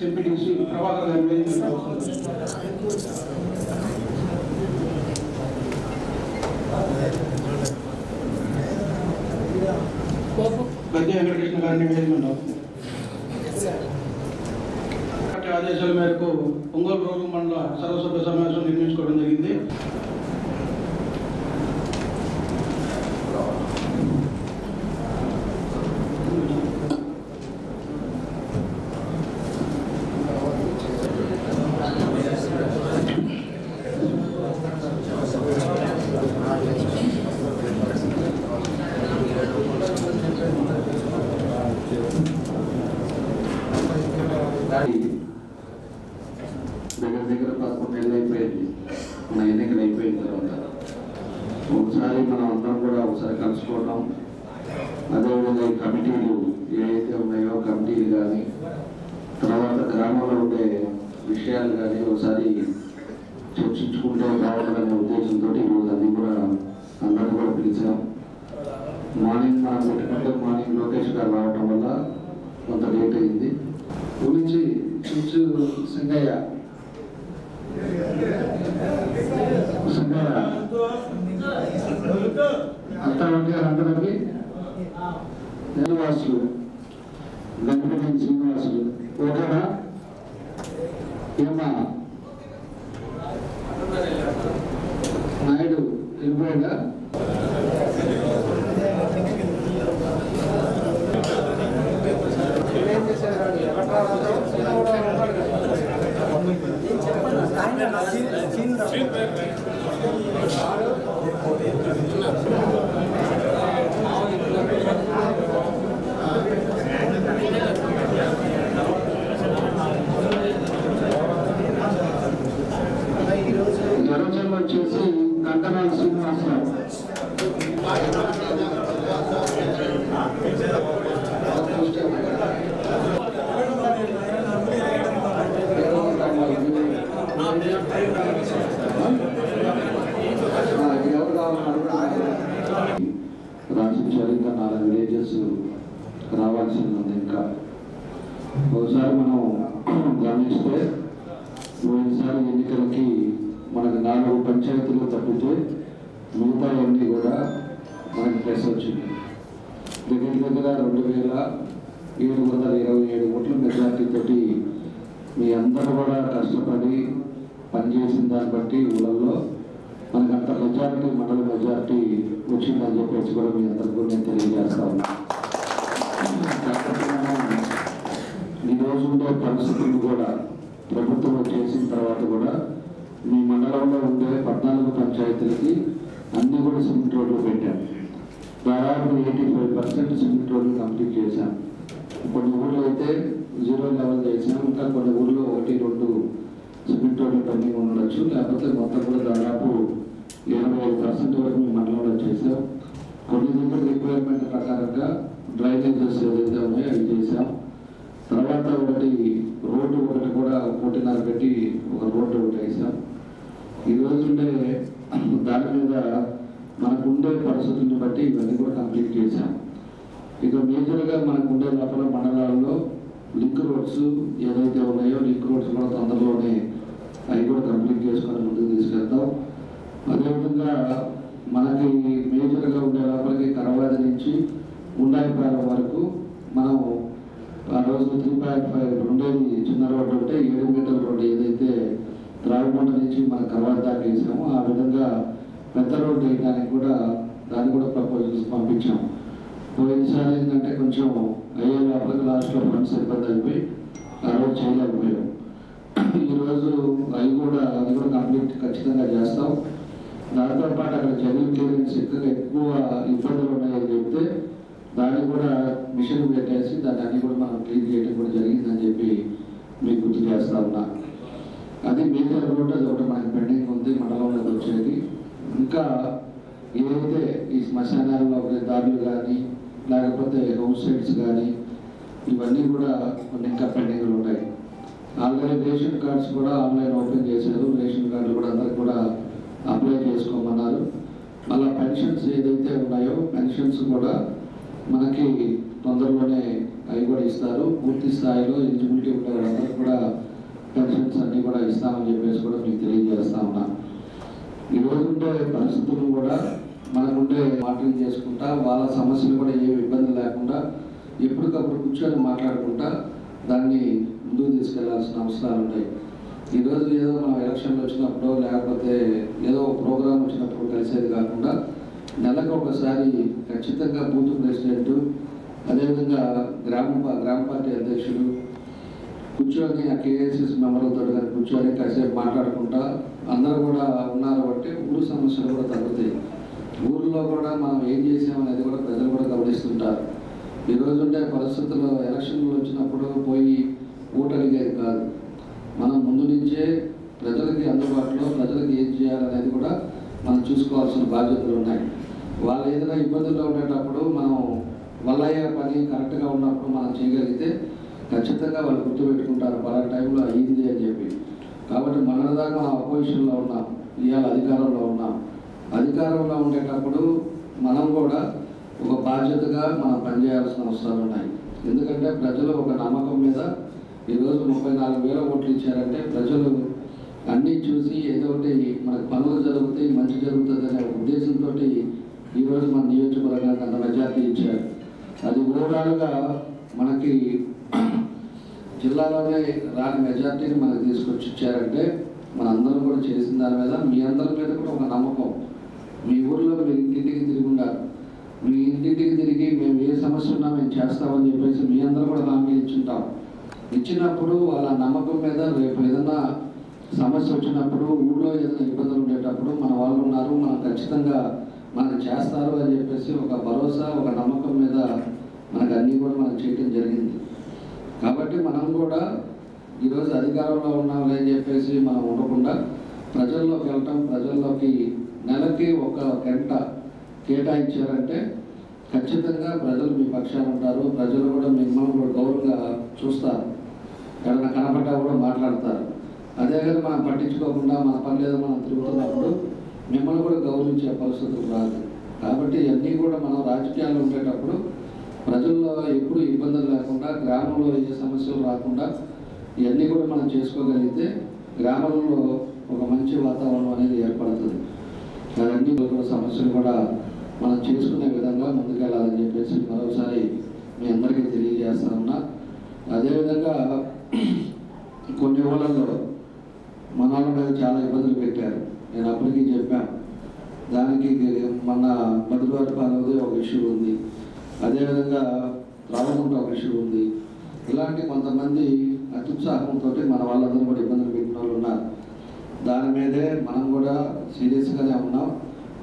MPTC Prabhakar గారి గద్దె వెంకటకృష్ణ గారిని వేదికలో ఆదేశాల మేరకు ఒంగోలు రోడ్డు మండల సర్వసభ్య సమావేశం నిర్మించుకోవడం జరిగింది. దగ్గర 11 నెలలు అయిపోయింది. మన ఎన్నికలు అయిపోయిన తర్వాత ఒకసారి మనం అందరం కూడా ఒకసారి కలుసుకోవడం, అదేవిధంగా ఈ కమిటీలు ఏవైతే ఉన్నాయో కమిటీలు కానీ తర్వాత గ్రామంలో ఉండే విషయాలు కానీ ఒకసారి చర్చించుకుంటే బాగుంటుందనే ఉద్దేశంతో ఈరోజు అన్ని కూడా అందరినీ కూడా పిలిచాం. మార్నింగ్ మనం పెట్టుకుంటే మార్నింగ్ లోకేష్ గారు రావటం వల్ల కొంత లేట్ అయింది. గురించి సింగయ్య అంతమంది అందరికీ శ్రీనివాసులు గణపతి శ్రీనివాసులు ఓకేనా? ఏమా నాయుడు వెళ్ళిపోయాడా? జనజన్ వచ్చేసి కంకణాల శ్రీనివాసరావు, రాసించారు. ఇంకా 4 విలేజెస్ రావాల్సింది ఉంది. ఇంకా ఒకసారి మనం గమనిస్తే పోయినసారి ఎన్నికలకి మనకు 4 పంచాయతీలు తప్పితే మిగతా అన్నీ కూడా మనకి ప్రెస్ వచ్చింది. దగ్గర 2727 ఓట్ల మెజార్టీతోటి మీ అందరూ కూడా కష్టపడి పనిచేసిన దాన్ని బట్టి ఊళ్ళల్లో మనకు అంత మెజార్టీ మండల మెజార్టీ వచ్చిందని చెప్పేసి కూడా మీ అందరికీ కూడా నేను తెలియజేస్తా ఉన్నాను. ఈరోజు ఉండే పరిస్థితులు కూడా ప్రభుత్వం చేసిన తర్వాత కూడా మీ మండలంలో ఉండే 14 పంచాయతీలకి అన్నీ కూడా సిమెంట్ రోడ్లు పెట్టాం. దాదాపు 85% సిమెంట్ రోడ్లు కంప్లీట్ చేశాం. కొన్ని ఊళ్ళో అయితే 0 లెవెల్ చేసాం. ఇంకా కొన్ని ఊళ్ళో 1-2 సిమెంట్ రోడ్లు పెండింగ్ ఉండొచ్చు. లేకపోతే మొత్తం కూడా దాదాపు 85% వరకు మీ మండలంలో చేసాం. కొన్ని దగ్గర రిక్వైర్మెంట్ ప్రకారంగా డ్రైనేజెస్ ఏదైతే ఉన్నాయో అవి చేసాం. తర్వాత రోడ్డు ఒకటి కూడా 1.5 పెట్టి ఒక రోడ్డు ఒకటి వేసాం. ఈరోజు ఉండే దాని మీద మనకు ఉండే పరిస్థితులను బట్టి ఇవన్నీ కూడా కంప్లీట్ చేశాం. ఇక మేజర్గా మనకు ఉండే లోపల మండలాల్లో లింక్ రోడ్స్ ఏదైతే ఉన్నాయో లింక్ రోడ్స్ కూడా తొందరలోనే అవి కూడా కంప్లీట్ చేసుకొని ముందుకు తీసుకెళ్తాం. అదేవిధంగా మనకి మేజర్గా ఉండే లోపలికి కరవాది నుంచి ఉండాయిపాలెం వరకు మనం ఆ రోజు 3.5 ఉండేది చిన్న రోడ్డు ఉంటే 7 మీటర్ల రోడ్డు ఏదైతే రావికొండ నుంచి మన కరవాది దాకా వేసామో ఆ విధంగా పెద్ద రోడ్డు వేయడానికి కూడా దాన్ని కూడా ప్రపోజల్స్ పంపించాం. పోయినసారి ఏంటంటే కొంచెం అయ్యే లోపలికి లాస్ట్లో ఫండ్స్ ఇబ్బంది అయిపోయి ఆ రోజు చేయలేకపోయాం. ఈరోజు అది కూడా కంప్లీట్ ఖచ్చితంగా చేస్తాం. దాంతోపాటు అక్కడ జనరల్ క్లియరెన్స్ ఎక్కువ ఇబ్బందులు ఉన్నాయని చెప్తే దాన్ని కూడా మిషన్ పెట్టేసి దాన్ని అన్ని కూడా మనం క్లీన్ చేయడం కూడా జరిగిందని చెప్పి మీకు గుర్తు చేస్తా ఉన్నా. అది మేజర్ రోడ్, అది ఒకటి మనకి పెండింగ్ ఉంది మండలంలోకి వచ్చేది. ఇంకా ఏదైతే ఈ శ్మశానాల్లో దారులు కానీ లేకపోతే హౌస్ సైడ్స్ కానీ ఇవన్నీ కూడా కొన్ని ఇంకా పెండింగ్లు ఉన్నాయి. ఆల్రెడీ రేషన్ కార్డ్స్ కూడా ఆన్లైన్ ఓపెన్ చేశారు. రేషన్ కార్డులు కూడా అందరికి కూడా అప్లై చేసుకోమన్నారు. మళ్ళీ పెన్షన్స్ ఏదైతే ఉన్నాయో పెన్షన్స్ కూడా మనకి తొందరలోనే అవి కూడా ఇస్తారు. పూర్తి స్థాయిలో ఎలిజిబిలిటీ ఉండే వాళ్ళందరికీ కూడా పెన్షన్స్ అన్నీ కూడా ఇస్తామని చెప్పేసి కూడా మీకు తెలియజేస్తా ఉన్నా. ఈరోజు ఉండే పరిస్థితులు కూడా మనకుండే మాటలు చేసుకుంటా వాళ్ళ సమస్యలు కూడా ఏమి ఇబ్బంది లేకుండా ఎప్పటికప్పుడు కూర్చొని మాట్లాడుకుంటా దాన్ని ముందుకు తీసుకెళ్లాల్సిన అవసరాలు ఉంటాయి. ఈరోజు ఏదో మనం ఎలక్షన్లు వచ్చినప్పుడు లేకపోతే ఏదో ప్రోగ్రామ్ వచ్చినప్పుడు కలిసేది కాకుండా నెలకు ఒకసారి ఖచ్చితంగా బూత్ ప్రెసిడెంట్ అదేవిధంగా గ్రామ పార్టీ అధ్యక్షులు కూర్చొని ఆ కేఎస్ఎస్ మెంబర్లతో కానీ కూర్చొని కాసేపు మాట్లాడుకుంటా అందరూ కూడా ఉన్నారు అంటే ఊరు సమస్యలు కూడా తగ్గుతాయి. ఊళ్ళో కూడా మనం ఏం చేసామనేది కూడా ప్రజలు కూడా గమనిస్తుంటారు. ఈరోజు ఉండే పరిస్థితుల్లో ఎలక్షన్లు వచ్చినప్పుడు పోయి ఓటు అడిగేది కాదు. మనం ముందు నుంచే ప్రజలకి అందుబాటులో ప్రజలకు ఏం చేయాలనేది కూడా మనం చూసుకోవాల్సిన బాధ్యతలు ఉన్నాయి. వాళ్ళు ఏదైనా ఇబ్బందుల్లో ఉండేటప్పుడు మనం వాళ్ళ పని కరెక్ట్గా ఉన్నప్పుడు మనం చేయగలిగితే ఖచ్చితంగా వాళ్ళు గుర్తుపెట్టుకుంటారు పలానా టైంలో అయ్యింది అని చెప్పి. కాబట్టి మొన్నటిదాకా మనం అపోజిషన్లో ఉన్నాం, ఇవాళ అధికారంలో ఉన్నాం. అధికారంలో ఉండేటప్పుడు మనం కూడా ఒక బాధ్యతగా మనం పనిచేయాల్సిన అవసరాలు ఉన్నాయి. ఎందుకంటే ప్రజలు ఒక నమ్మకం మీద ఈరోజు 34,000 ఓట్లు ఇచ్చారంటే ప్రజలు అన్నీ చూసి ఏదో ఒకటి మనకు పనులు జరుగుతాయి, మంచి జరుగుతుంది అనే ఉద్దేశంతో ఈరోజు మన నియోజకవర్గానికి అంత మెజార్టీ ఇచ్చారు. అది ఓవరాల్గా మనకి జిల్లాలోనే రాని మెజార్టీని మనకు తీసుకొచ్చి ఇచ్చారంటే మనందరం కూడా చేసిన దాని మీద మీ అందరి మీద కూడా ఒక నమ్మకం. మీ ఊర్లో మీరు ఇంటింటికి తిరిగి ఉండాలి. మీ ఇంటింటికి తిరిగి మేము ఏ సమస్య ఉన్నా మేము చేస్తామని చెప్పేసి మీ అందరూ కూడా హామీ ఇచ్చుంటాం. ఇచ్చినప్పుడు వాళ్ళ నమ్మకం మీద రేపు ఏదైనా సమస్య వచ్చినప్పుడు ఊళ్ళో ఏదైనా ఇబ్బందులు ఉండేటప్పుడు మన వాళ్ళు ఉన్నారు, మనం ఖచ్చితంగా మనకు చేస్తారు అని చెప్పేసి ఒక భరోసా ఒక నమ్మకం మీద మనకు అన్నీ కూడా మనం చేయడం జరిగింది. కాబట్టి మనం కూడా ఈరోజు అధికారంలో ఉన్నామని అని చెప్పేసి మనం ఉండకుండా ప్రజల్లోకి వెళ్ళటం, ప్రజల్లోకి నెలకి 1 గంట కేటాయించారంటే ఖచ్చితంగా ప్రజలు మీ పక్షాన ఉంటారు. ప్రజలు కూడా మిమ్మల్ని కూడా గౌరవంగా చూస్తారు, ఎవరైనా కనపడ్డా కూడా మాట్లాడతారు. అదే కానీ మనం పట్టించుకోకుండా మన పని ఏదో మనం తిరుగుతున్నప్పుడు మిమ్మల్ని కూడా గౌరవించే పరిస్థితులు రాదు. కాబట్టి ఇవన్నీ కూడా మనం రాజకీయాలు ఉండేటప్పుడు ప్రజల్లో ఎప్పుడు ఇబ్బందులు లేకుండా గ్రామంలో ఏ సమస్యలు రాకుండా ఇవన్నీ కూడా మనం చేసుకోగలిగితే గ్రామంలో ఒక మంచి వాతావరణం అనేది ఏర్పడుతుంది. అవన్నీ కూడా సమస్యలు కూడా మనం చేసుకునే విధంగా ముందుకెళ్ళాలని చెప్పేసి మరోసారి మీ అందరికీ తెలియజేస్తా ఉన్నా. అదేవిధంగా కొన్ని ఊళ్ళల్లో మన వాళ్ళ మీద చాలా ఇబ్బందులు పెట్టారు. నేను అప్పటికీ చెప్పాను. దానికి మన బదులువారిపాలెంది ఒక ఇష్యూ ఉంది, అదేవిధంగా రావకుంట ఒక ఇష్యూ ఉంది. ఇలాంటి కొంతమంది అత్యుత్సాహంతో మన వాళ్ళందరూ కూడా ఇబ్బందులు పెట్టిన వాళ్ళు ఉన్నారు. దాని మీదే మనం కూడా సీరియస్గానే ఉన్నాం.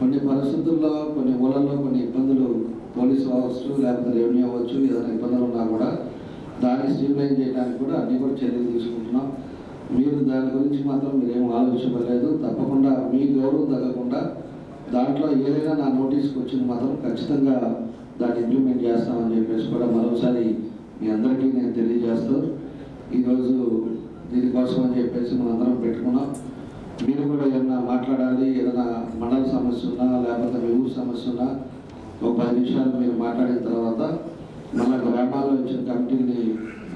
కొన్ని పరిస్థితుల్లో కొన్ని ఊళ్ళల్లో కొన్ని ఇబ్బందులు పోలీసు అవ్వచ్చు లేకపోతే రెవెన్యూ అవ్వచ్చు, ఏదైనా ఇబ్బందులు ఉన్నా కూడా దాన్ని స్ట్రీమ్లైన్ చేయడానికి కూడా అన్నీ కూడా చర్యలు తీసుకుంటున్నాం. మీరు దాని గురించి మాత్రం మీరేం ఆలోచించలేదు. తప్పకుండా మీ గౌరవం తగ్గకుండా దాంట్లో ఏదైనా నా నోటీస్కి వచ్చింది మాత్రం ఖచ్చితంగా దాన్ని ఇంప్లిమెంట్ చేస్తామని చెప్పేసి కూడా మరోసారి మీ అందరికీ నేను తెలియజేస్తూ ఈరోజు దీనికోసం అని చెప్పేసి మనందరం పెట్టుకున్నాం. మీరు కూడా ఏదైనా మాట్లాడాలి, ఏదైనా మండల సమస్య ఉన్నా లేకపోతే మీ ఊరు సమస్య ఉన్నా ఒక 10 నిమిషాలు మీరు మాట్లాడిన తర్వాత మన గ్రామాల్లో ఇచ్చిన కమిటీని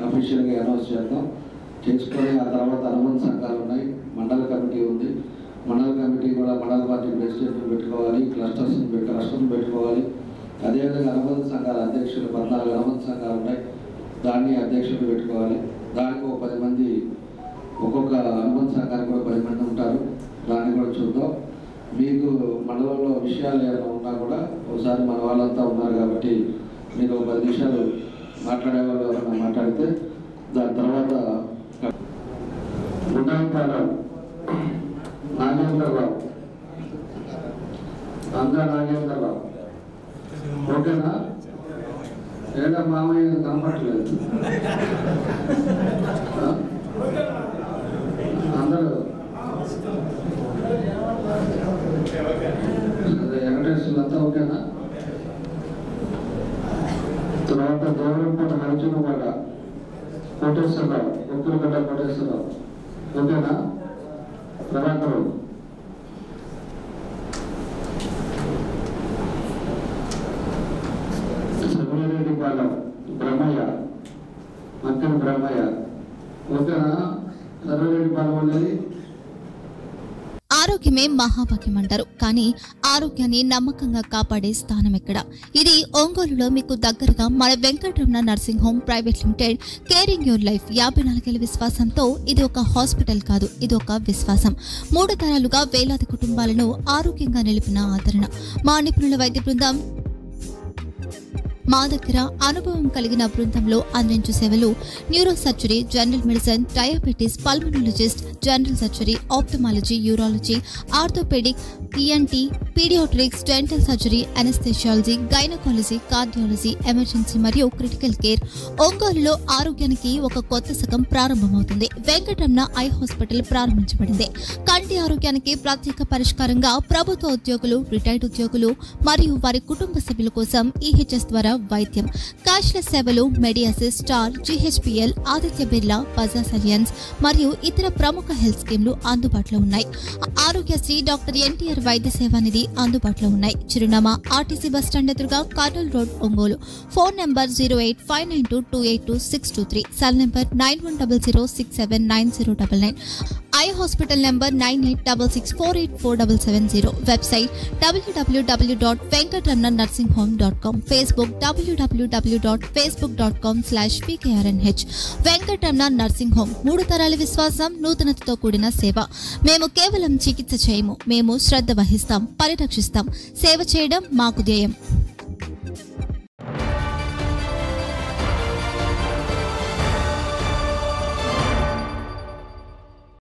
అఫీషియల్గా అనౌన్స్ చేద్దాం. చేసుకొని ఆ తర్వాత అనుబంధ సంఘాలు ఉన్నాయి, మండల కమిటీ ఉంది. మండల కమిటీ కూడా మండల పార్టీ ప్రెసిడెంట్ని పెట్టుకోవాలి, క్లస్టర్స్ని పెట్టుకోవాలి. అదేవిధంగా అనుబంధ సంఘాల అధ్యక్షులు 14 అనుబంధ సంఘాలు ఉన్నాయి, దాన్ని అధ్యక్షులు పెట్టుకోవాలి. దానికి ఒక 10 మంది, ఒక్కొక్క అనుబంధ సంఘానికి కూడా 10 మంది ఉంటారు. దాన్ని కూడా చూద్దాం. మీకు మండలంలో విషయాలు ఏమైనా ఉన్నా కూడా ఒకసారి మన వాళ్ళంతా ఉన్నారు కాబట్టి మీరు ఒక 10 నిమిషాలు మాట్లాడే వాళ్ళు ఎవరైనా మాట్లాడితే దాని తర్వాత నాగేంద్రరావు అందరూ నాగేంద్రరావు ఓకేనా? ఏడా మామయ్య కనపట్లేదు. అందరూ వెంకటేశ్వర్లు అంతా ఓకేనా? తర్వాత దేవరంపూట హరిచంద్ర కూడా కోటేశ్వరరావు, ఒక్కరిగడ్డ కోటేశ్వరరావు ఓకేనా? ప్రభాకరు సభ్యురెడ్డి పాలెం బ్రహ్మయ్య, మక్కని బ్రహ్మయ్య ఓకేనా? సభ్యురెడ్డి పాలెం అనేది ఆరోగ్యమే మహాభాగ్యం అంటారు. కానీ ఆరోగ్యాన్ని నమ్మకంగా కాపాడే స్థానం ఎక్కడ? ఇది ఒంగోలులో మీకు దగ్గరగా మన Venkataramana nursing home private limited. Caring your life 54 ఏళ్ల విశ్వాసంతో ఇది ఒక హాస్పిటల్ కాదు, ఇది ఒక విశ్వాసం. 3 తరాలుగా వేలాది కుటుంబాలను ఆరోగ్యంగా నిలిపిన ఆదరణ. మా నిపుణుల వైద్య బృందం మా దగ్గర అనుభవం కలిగిన బృందంలో అందించే సేవలు neuro surgery, general medicine, diabetes, pulmonologist, general surgery, ophthalmology, urology, orthopaedic, ENT, paediatrics, dental surgery, anaesthesiology, gynaecology, cardiology, emergency మరియు క్రిటికల్ కేర్. ఒంగోలులో ఆరోగ్యానికి ఒక కొత్త శకం ప్రారంభమవుతుంది. వెంకటరమణ ఐ హాస్పిటల్ ప్రారంభించబడింది. కంటి ఆరోగ్యానికి ప్రత్యేక పరిష్కారంగా ప్రభుత్వ ఉద్యోగులు, రిటైర్డ్ ఉద్యోగులు మరియు వారి కుటుంబ సభ్యుల కోసం ఈహెచ్ఎస్ ద్వారా వైద్యం, క్యాష్లెస్ సేవలు, Medi Assist, Star, GHPL, Aditya Birla, Bajaj Allianz మరియు ఇతర ప్రముఖ హెల్త్ స్కీమ్లు అందుబాటులో ఉన్నాయి. ఆరోగ్యశ్రీ, డాక్టర్ ఎన్టీఆర్ వైద్య సేవా నిధి అందుబాటులో ఉన్నాయి. చిరునామా ఆర్టీసీ బస్టాండ్ ఎదురుగా, Kurnool road, Ongole. Phone number 08592282623, cell number 9100679099, eye hospital number 9866484770, website www.venkatramananursinghome.com, Facebook www.facebook.com/pkrnh. Venkataramana nursing home, 3 తరాల విశ్వాసం, నూతనతతో కూడిన సేవ. మేము కేవలం చికిత్స చేయము, మేము శ్రద్ధ వహిస్తాం, పరిరక్షిస్తాం. సేవ చేయడం మాకు ధ్యేయం.